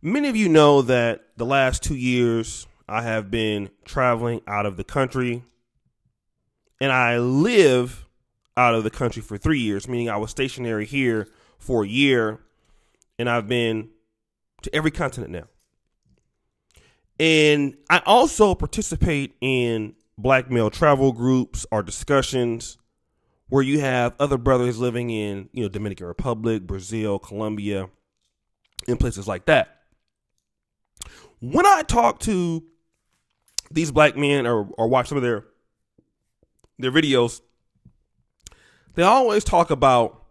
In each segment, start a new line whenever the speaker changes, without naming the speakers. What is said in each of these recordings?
Many of you know that the last 2 years I have been traveling out of the country, and I live out of the country for 3 years, meaning I was stationary here for a year, and I've been to every continent now. And I also participate in black male travel groups or discussions where you have other brothers living in, Dominican Republic, Brazil, Colombia, and places like that. When I talk to these black men or watch some of their videos, they always talk about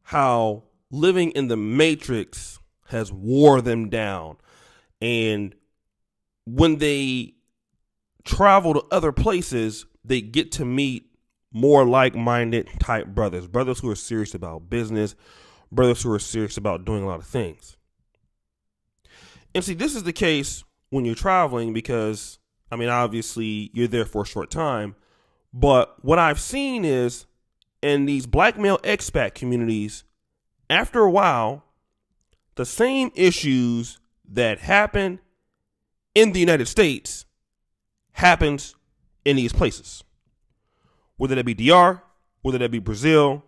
how living in the Matrix has wore them down. And when they travel to other places, they get to meet more like-minded type brothers who are serious about business, brothers who are serious about doing a lot of things. And see, this is the case when you're traveling because, obviously you're there for a short time. But what I've seen is in these black male expat communities, after a while, the same issues that happen in the United States happens in these places. Whether that be DR, whether that be Brazil,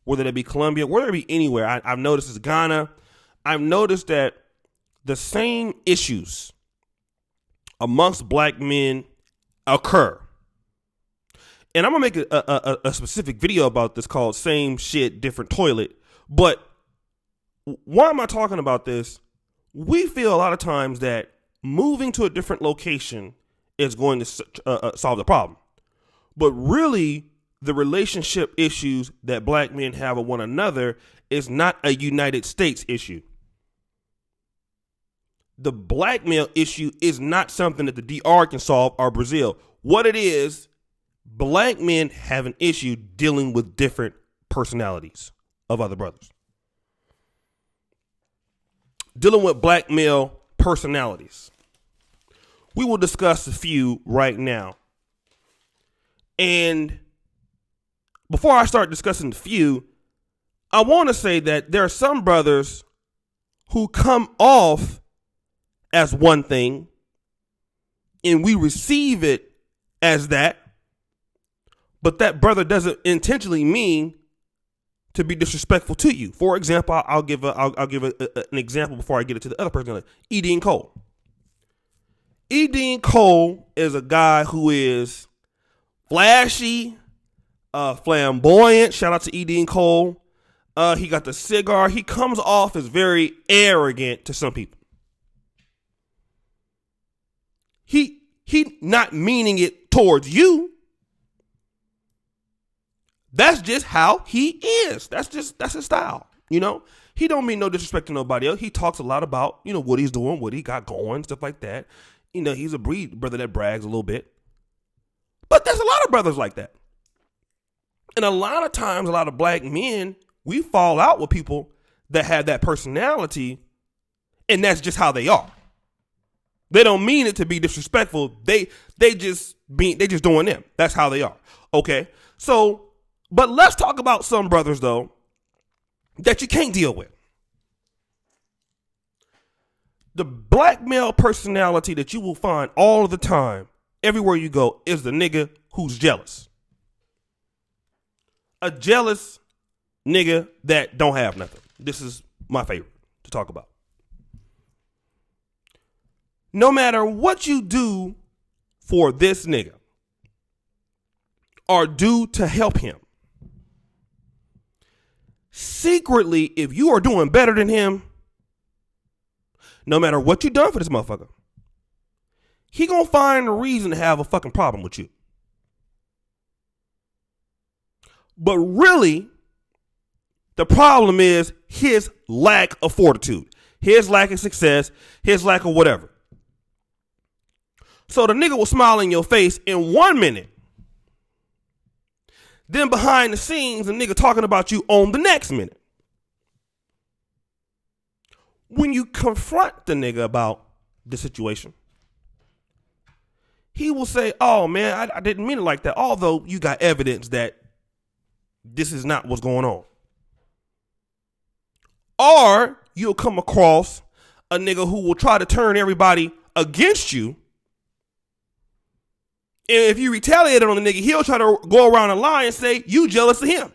whether that be Colombia, whether it be anywhere. I've noticed it's Ghana. I've noticed that the same issues amongst black men occur. And I'm going to make a specific video about this called Same Shit, Different Toilet. But why am I talking about this? We feel a lot of times that moving to a different location is going to solve the problem. But really, the relationship issues that black men have with one another is not a United States issue. The black male issue is not something that the DR can solve or Brazil. What it is, black men have an issue dealing with different personalities of other brothers. Dealing with black male personalities. We will discuss a few right now. And before I start discussing the few, I want to say that there are some brothers who come off as one thing and we receive it as that, but that brother doesn't intentionally mean to be disrespectful to you. For example, I'll give an example before I get into the other person. E. Dean Cole. E. Dean Cole is a guy who is flashy, flamboyant. Shout out to E. Dean Cole. He got the cigar. He comes off as very arrogant to some people. He not meaning it towards you. That's just how he is. That's his style. He don't mean no disrespect to nobody else. He talks a lot about, what he's doing, what he got going, stuff like that. He's a brother that brags a little bit. But there's a lot of brothers like that. And a lot of times, a lot of black men, we fall out with people that have that personality, and that's just how they are. They don't mean it to be disrespectful. They just doing them. That's how they are. Okay. So, but let's talk about some brothers though that you can't deal with. The black male personality that you will find all of the time, everywhere you go, is the nigga who's jealous. A jealous nigga that don't have nothing. This is my favorite to talk about. No matter what you do for this nigga or do to help him, secretly, if you are doing better than him, no matter what you done for this motherfucker, he gonna find a reason to have a fucking problem with you. But really, the problem is his lack of fortitude, his lack of success, his lack of whatever. So the nigga will smile in your face in 1 minute. Then behind the scenes, the nigga talking about you on the next minute. When you confront the nigga about the situation, he will say, oh man, I didn't mean it like that. Although you got evidence that this is not what's going on. Or you'll come across a nigga who will try to turn everybody against you. And if you retaliate on the nigga, he'll try to go around a lie and say you jealous of him.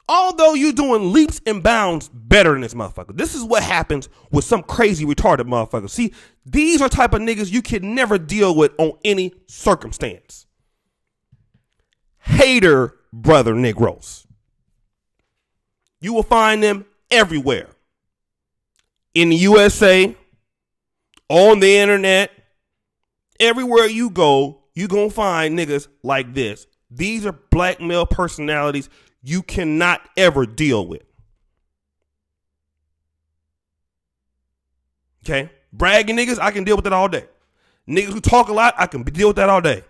Although you doing leaps and bounds better than this motherfucker. This is what happens with some crazy retarded motherfuckers. See, these are type of niggas you can never deal with on any circumstance. Hater brother Negroes. You will find them everywhere. In the USA, on the internet, everywhere you go, you gonna find niggas like this. These are black male personalities you cannot ever deal with. Okay? Bragging niggas, I can deal with that all day. Niggas who talk a lot, I can deal with that all day.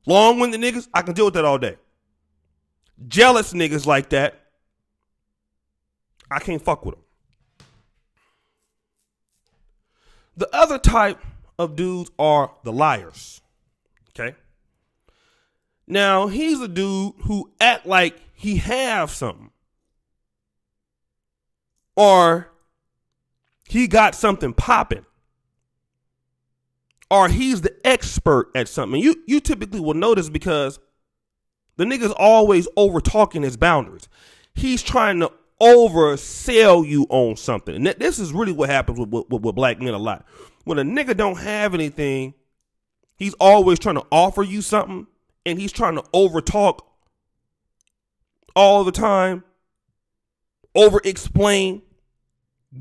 Long-winded niggas, I can deal with that all day. Jealous niggas like that, I can't fuck with them. The other type of dudes are the liars. Okay? Now, he's a dude who act like he have something. Or he got something popping. Or he's the expert at something. You typically will notice because the nigga's always over talking his boundaries. He's trying to oversell you on something. And this is really what happens with black men a lot. When a nigga don't have anything, he's always trying to offer you something. And he's trying to overtalk all the time, over explain,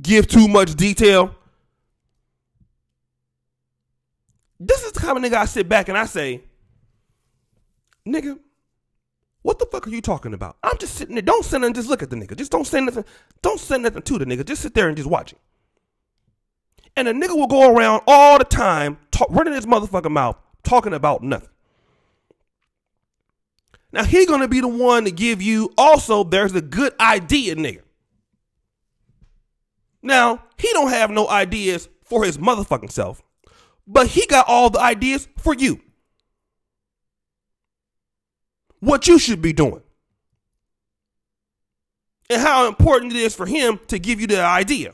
give too much detail. This is the kind of nigga I sit back and I say, nigga, what the fuck are you talking about? I'm just sitting there. Don't sit there and just look at the nigga. Just don't say nothing. Don't say nothing to the nigga. Just sit there and just watch it. And a nigga will go around all the time, running his motherfucking mouth, talking about nothing. Now, he going to be the one to give you also, there's a good idea, nigga. Now, he don't have no ideas for his motherfucking self, but he got all the ideas for you. What you should be doing. And how important it is for him to give you the idea.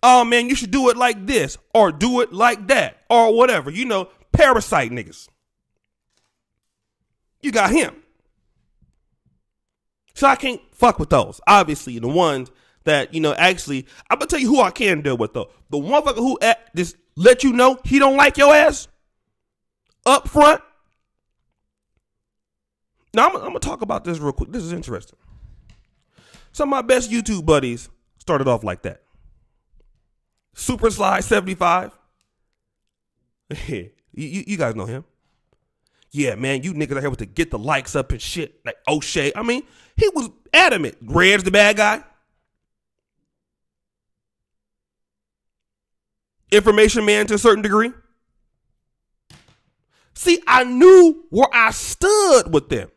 Oh, man, you should do it like this or do it like that or whatever. You know, parasite niggas. You got him. So I can't fuck with those. Obviously, the ones that, you know, actually, I'm going to tell you who I can deal with, though. The motherfucker who just let you know he don't like your ass up front. Now, I'm going to talk about this real quick. This is interesting. Some of my best YouTube buddies started off like that. Super Sly 75. you guys know him. Yeah, man, you niggas out here with to get the likes up and shit. Like Oshay. I mean, he was adamant. Red's the bad guy. Information man to a certain degree. See, I knew where I stood with them.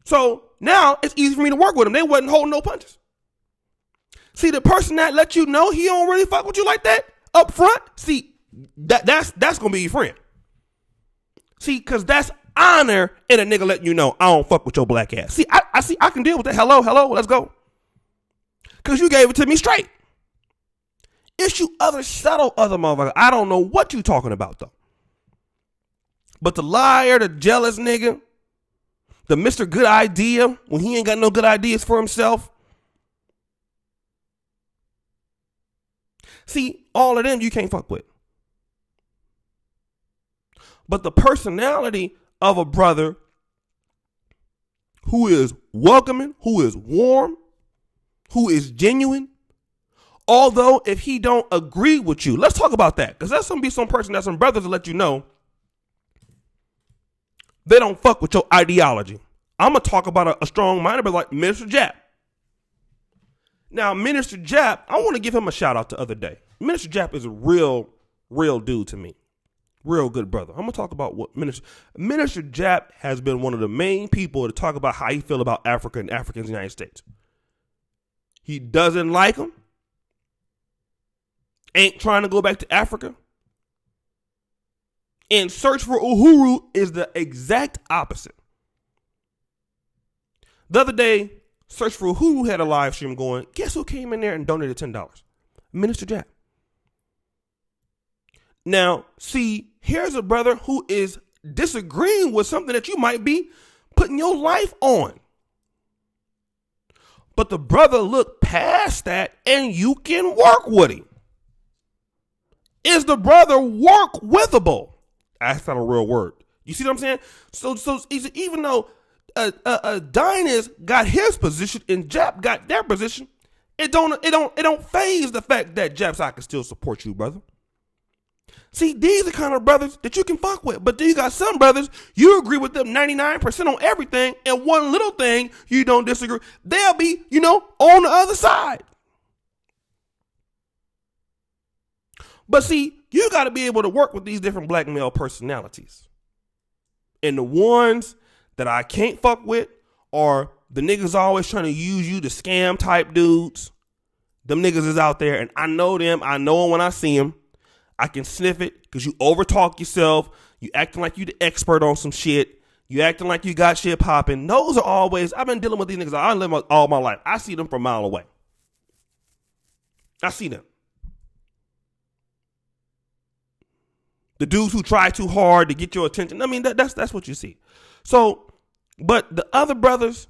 So now it's easy for me to work with them. They wasn't holding no punches. See, the person that let you know he don't really fuck with you like that up front, see, that's gonna be your friend. See, cause that's honor in a nigga letting you know I don't fuck with your black ass. See, I can deal with that. Hello, let's go. Cause you gave it to me straight. It's you other subtle other motherfucker. I don't know what you talking about though. But the liar, the jealous nigga, the Mr. Good Idea, when he ain't got no good ideas for himself. See, all of them you can't fuck with. But the personality of a brother who is welcoming, who is warm, who is genuine, although if he don't agree with you, let's talk about that. Because there's going to be some person, that's some brothers to let you know they don't fuck with your ideology. I'm going to talk about a strong minded, but like Minister Jap. Now, Minister Jap, I want to give him a shout out the other day. Minister Jap is a real dude to me. Real good brother. I'm going to talk about what Minister Jap has been one of the main people to talk about how he feel about Africa and Africans in the United States. He doesn't like them. Ain't trying to go back to Africa. And search for Uhuru is the exact opposite. The other day, Search for who had a live stream going. Guess who came in there and donated $10? Minister Jack. Now, see, here's a brother who is disagreeing with something that you might be putting your life on. But the brother looked past that and you can work with him. Is the brother work withable? That's not a real word. You see what I'm saying? So even though Dynas got his position and Jap got their position, it don't phase the fact that Jap's I can still support you, brother. See, these are the kind of brothers that you can fuck with. But then you got some brothers, you agree with them 99% on everything, and one little thing you don't disagree. They'll be, on the other side. But see, you got to be able to work with these different black male personalities. And the ones that I can't fuck with are the niggas always trying to use you to scam type dudes. Them niggas is out there, and I know them. I know them when I see them. I can sniff it because you overtalk yourself. You acting like you the expert on some shit. You acting like you got shit popping. Those are always, I've been dealing with these niggas. I live all my life. I see them from a mile away. I see them. The dudes who try too hard to get your attention. I mean, that's what you see. So, but the other brothers,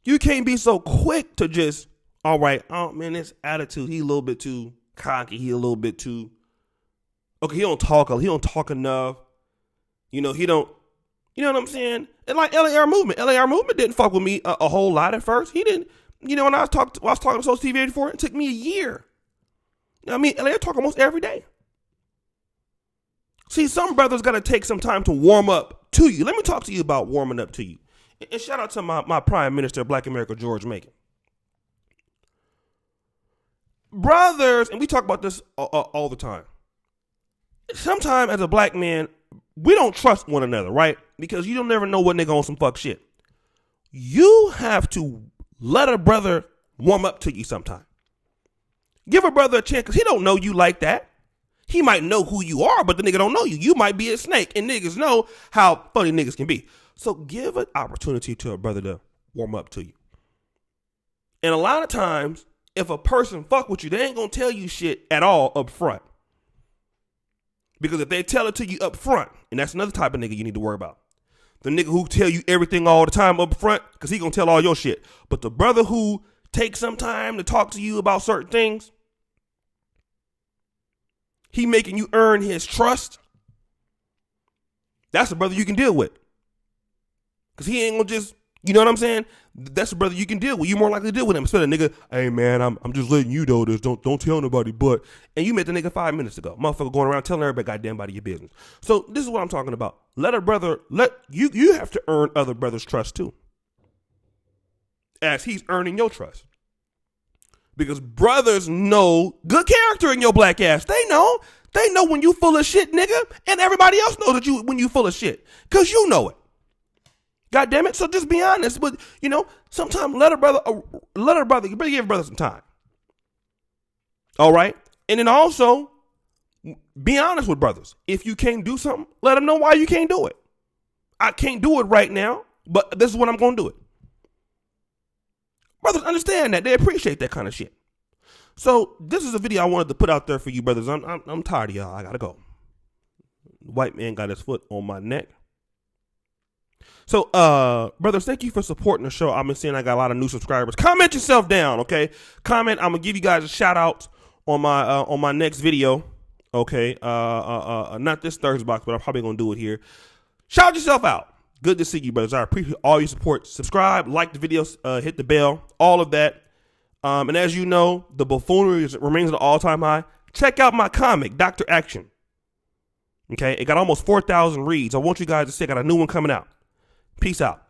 you can't be so quick to just, all right, oh man, this attitude, he a little bit too cocky. He a little bit too, okay, he don't talk enough. He don't, you know what I'm saying? And like LAR Movement didn't fuck with me a whole lot at first. He didn't, when I was talking to Social TV 84, it took me a year. I mean, LAR talk almost every day. See, some brothers got to take some time to warm up to you. Let me talk to you about warming up to you. And shout out to my Prime Minister of Black America, George Macon. Brothers, and we talk about this all the time. Sometimes as a black man, we don't trust one another, right? Because you don't never know what nigga on some fuck shit. You have to let a brother warm up to you sometime. Give a brother a chance because he don't know you like that. He might know who you are, but the nigga don't know you. You might be a snake, and niggas know how funny niggas can be. So give an opportunity to a brother to warm up to you. And a lot of times, if a person fuck with you, they ain't gonna tell you shit at all up front. Because if they tell it to you up front, and that's another type of nigga you need to worry about. The nigga who tell you everything all the time up front, because he gonna tell all your shit. But the brother who takes some time to talk to you about certain things, he making you earn his trust. That's a brother you can deal with. Because he ain't gonna just, you know what I'm saying? That's a brother you can deal with. You more likely to deal with him. Instead of nigga, hey man, I'm just letting you know this. Don't tell nobody. But, and you met the nigga 5 minutes ago. Motherfucker going around telling everybody goddamn about your business. So this is what I'm talking about. Let a brother, you have to earn other brothers' trust too. As he's earning your trust. Because brothers know good character in your black ass. They know when you full of shit, nigga. And everybody else knows that when you full of shit. Because you know it. God damn it. So just be honest. But, sometimes let a brother, you better give a brother some time. All right? And then also, be honest with brothers. If you can't do something, let them know why you can't do it. I can't do it right now, but this is when I'm going to do it. Brothers understand that. They appreciate that kind of shit. So this is a video I wanted to put out there for you brothers. I'm tired of y'all. I got to go. The white man got his foot on my neck. So, brothers, thank you for supporting the show. I've been seeing I got a lot of new subscribers. Comment yourself down, okay? Comment. I'm gonna give you guys a shout out on my next video, okay? Not this Thursday box, but I'm probably gonna do it here. Shout yourself out. Good to see you, brothers. I appreciate all your support. Subscribe, like the videos, hit the bell, all of that. And as you know, the buffoonery remains at an all-time high. Check out my comic, Dr. Aktion. Okay, it got almost 4,000 reads. I want you guys to see I got a new one coming out. Peace out.